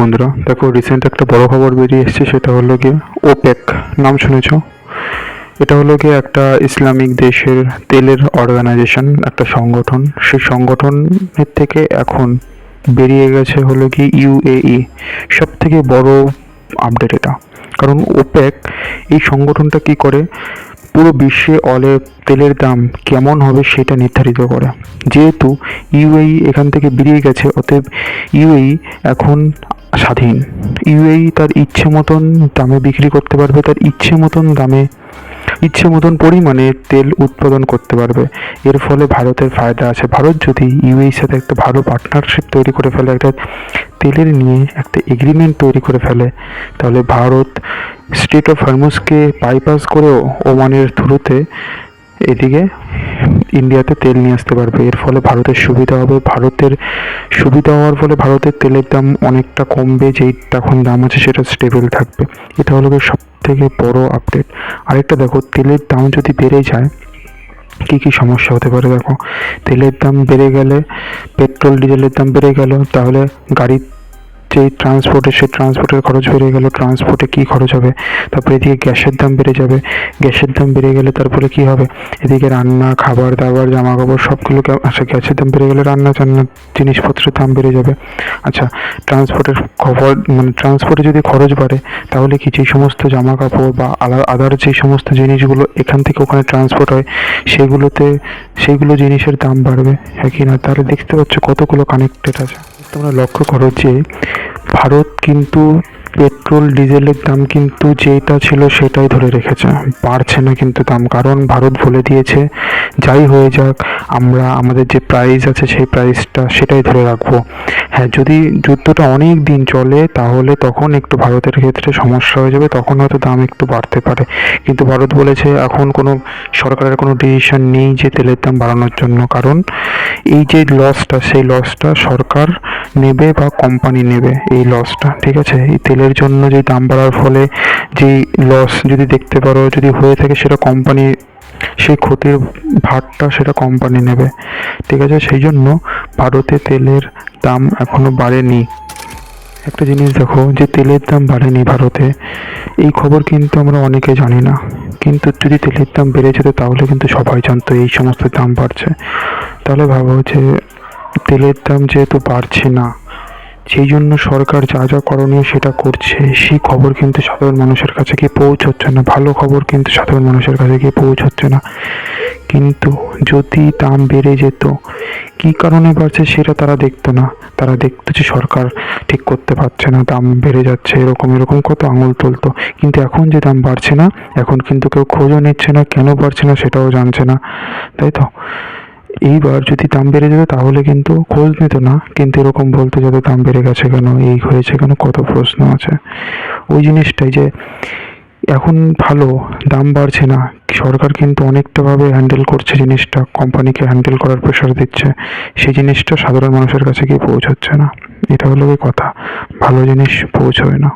বন্ধুরা, দেখো রিসেন্ট একটা বড় খবর বেরিয়ে এসেছে, সেটা হলো গিয়ে ওপেক। নাম শুনেছ? এটা হলো গিয়ে একটা ইসলামিক দেশের তেলের অর্গানাইজেশন, একটা সংগঠন। সেই সংগঠনের থেকে এখন বেরিয়ে গেছে হলো কি ইউএই। সব থেকে বড় আপডেট এটা। কারণ ওপেক এই সংগঠনটা কি করে, পুরো বিশ্বে তেলের দাম কেমন হবে সেটা নির্ধারিত করে। যেহেতু ইউএই এখান থেকে বেরিয়ে গেছে, অতএব ইউএই এখন স্বাধীন। ইউএই তার ইচ্ছে মতন দামে বিক্রি করতে পারবে, তার ইচ্ছে মতন দামে, ইচ্ছে মতন পরিমাণে তেল উৎপাদন করতে পারবে। এর ফলে ভারতের ফায়দা আছে। ভারত যদি ইউএইর সাথে একটা ভালো পার্টনারশিপ তৈরি করে ফেলে, একটা তেলের নিয়ে একটা এগ্রিমেন্ট তৈরি করে ফেলে, তাহলে ভারত স্ট্রেট অফ হরমুজকে বাইপাস করেও ওমানের থ্রুতে এদিকে ইন্ডিয়াতে তেল নিয়ে আসতে পারবে। এর ফলে ভারতের সুবিধা হবে। ভারতের সুবিধা হওয়ার ফলে ভারতের তেলের দাম অনেকটা কমবে, যেই এখন দাম আছে সেটা স্টেবল থাকবে। এটা হলো সব থেকে বড় আপডেট। আরেকটা দেখো, তেলের দাম যদি বেড়ে যায় কী কী সমস্যা হতে পারে। দেখো, তেলের দাম বেড়ে গেলে, পেট্রোল ডিজেলের দাম বেড়ে গেল, তাহলে গাড়ির যেই সেই ট্রান্সপোর্টের খরচ বেড়ে গেল, ট্রান্সপোর্টে কী খরচ হবে। তারপরে এদিকে গ্যাসের দাম বেড়ে যাবে। গ্যাসের দাম বেড়ে গেলে তারপরে কী হবে, এদিকে রান্না, খাবার দাবার, জামা কাপড় সবগুলো, আচ্ছা গ্যাসের দাম বেড়ে গেলে রান্না জিনিসপত্রের দাম বেড়ে যাবে। আচ্ছা, ট্রান্সপোর্টে যদি খরচ বাড়ে, তাহলে কি যেই সমস্ত জামা কাপড় বা আদার যে সমস্ত জিনিসগুলো এখান থেকে ওখানে ট্রান্সপোর্ট হয়, সেইগুলো জিনিসের দাম বাড়বে, হ্যাঁ কি না? তাহলে দেখতে পাচ্ছ কতগুলো কানেক্টেড আছে। তোমরা লক্ষ্য করো যে ভারত কিন্তু পেট্রোল ডিজেলের দাম কিন্তু যেটা ছিল সেটাই ধরে রেখেছে, বাড়ছে না কিন্তু দাম। কারণ ভারত বলে দিয়েছে যাই হয়ে যাক, আমরা আমাদের যে প্রাইস আছে সেই প্রাইসটা সেটাই ধরে রাখবো। হ্যাঁ, যদি যুদ্ধটা অনেক দিন চলে তাহলে তখন একটু ভারতের ক্ষেত্রে সমস্যা হয়ে যাবে, তখন হয়তো দাম একটু বাড়তে পারে। কিন্তু ভারত বলেছে এখন কোনো সরকারের কোনো ডিসিশন নেই যে তেলের দাম বাড়ানোর জন্য। কারণ এই যে লসটা, সেই লসটা সরকার নেবে বা কোম্পানি নেবে, এই লসটা, ঠিক আছে? এই তেলের জন্য যে দাম বাড়ার ফলে যেই লস যদি দেখতে পারো যদি হয়ে থাকে, সেটা কোম্পানি, সেই ক্ষতির ভারটা সেটা কোম্পানি নেবে, ঠিক আছে? সেই জন্য ভারতে তেলের দাম এখনো বাড়েনি। একটা জিনিস দেখো, যে তেলের দাম বাড়েনি ভারতে, এই খবর কিন্তু আমরা অনেকে জানি না। কিন্তু যদি তেলের দাম বেড়ে যেত তাহলে কিন্তু সবাই জানতো এই সমস্ত দাম বাড়ছে। তাহলে ভাবো যে তেলের দাম যেহেতু বাড়ছে না, সেই জন্য সরকার যা যা করণীয় সেটা করছে, সেই খবর কিন্তু সাধারণ মানুষের কাছে গিয়ে পৌঁছচ্ছে না। ভালো খবর কিন্তু সাধারণ মানুষের কাছে গিয়ে পৌঁছচ্ছে না। কিন্তু যদি দাম বেড়ে যেত, কী কারণে বাড়ছে সেটা তারা দেখতো না। তারা দেখতো যে সরকার ঠিক করতে পারছে না, দাম বেড়ে যাচ্ছে, এরকম এরকম কত আঙুল তুলতো। কিন্তু এখন যে দাম বাড়ছে না, এখন কিন্তু কেউ খোঁজও নিচ্ছে না, কেন বাড়ছে না সেটাও জানছে না, তাই তো? এইবার যদি দাম বেড়ে যেত তাহলে কিন্তু খোঁজ নিত না, কিন্তু এরকম বলতে যাতে দাম বেড়ে গেছে কেন, এই হয়েছে কেন, কত প্রশ্ন আছে। ওই জিনিসটাই যে এখন ভালো দাম বাড়ছে না, সরকার কিন্তু অনেকটাভাবে হ্যান্ডেল করছে জিনিসটা, কোম্পানিকে হ্যান্ডেল করার প্রেশার দিচ্ছে, সেই জিনিসটা সাধারণ মানুষের কাছে গিয়ে পৌঁছচ্ছে না। এটা হলো কথা, ভালো জিনিস পৌঁছয় না।